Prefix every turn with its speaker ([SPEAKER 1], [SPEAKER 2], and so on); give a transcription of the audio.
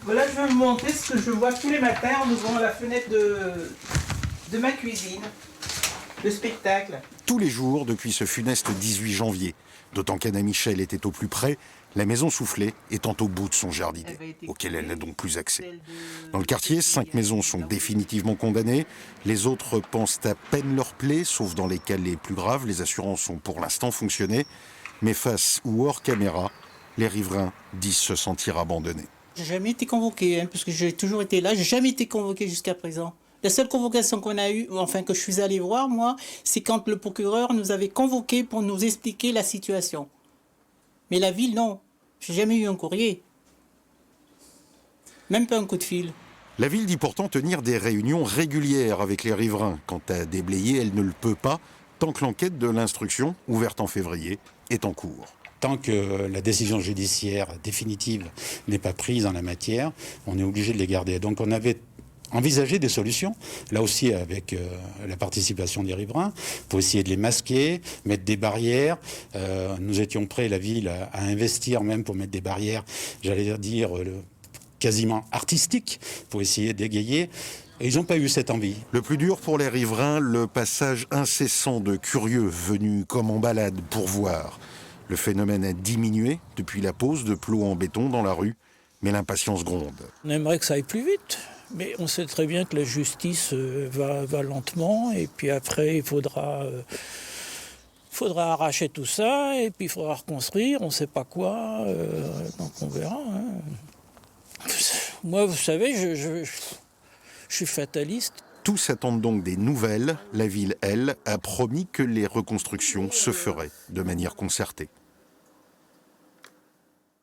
[SPEAKER 1] Voilà, je vais vous montrer ce que je vois tous les matins en ouvrant la fenêtre de ma cuisine. Le spectacle.
[SPEAKER 2] Tous les jours depuis ce funeste 18 janvier. D'autant qu'Anna Michel était au plus près, la maison soufflée étant au bout de son jardinet, auquel elle n'a donc plus accès. Dans le quartier, 5 maisons sont définitivement condamnées. Les autres pensent à peine leur plaie, sauf dans les cas les plus graves. Les assurances ont pour l'instant fonctionné. Mais face ou hors caméra, les riverains disent se sentir abandonnés.
[SPEAKER 3] J'ai jamais été convoqué, puisque j'ai toujours été là. J'ai jamais été convoqué jusqu'à présent. La seule convocation qu'on a eue, enfin que je suis allé voir, moi, c'est quand le procureur nous avait convoqués pour nous expliquer la situation. Mais la ville, non. J'ai jamais eu un courrier. Même pas un coup de fil.
[SPEAKER 2] La ville dit pourtant tenir des réunions régulières avec les riverains. Quant à déblayer, elle ne le peut pas, tant que l'enquête de l'instruction, ouverte en février, est en cours.
[SPEAKER 4] Tant que la décision judiciaire définitive n'est pas prise en la matière, on est obligé de les garder. Donc on avait envisagé des solutions, là aussi avec la participation des riverains, pour essayer de les masquer, mettre des barrières. Nous étions prêts, la ville, à investir même pour mettre des barrières, j'allais dire, quasiment artistiques, pour essayer d'égayer. Et ils n'ont pas eu cette envie.
[SPEAKER 2] Le plus dur pour les riverains, le passage incessant de curieux venus comme en balade pour voir. Le phénomène a diminué depuis la pose de plots en béton dans la rue, mais l'impatience gronde.
[SPEAKER 5] On aimerait que ça aille plus vite, mais on sait très bien que la justice va lentement, et puis après il faudra arracher tout ça, et puis il faudra reconstruire, on ne sait pas quoi, donc on verra. Moi, vous savez, je suis fataliste.
[SPEAKER 2] Tous attendent donc des nouvelles. La ville, elle, a promis que les reconstructions se feraient de manière concertée.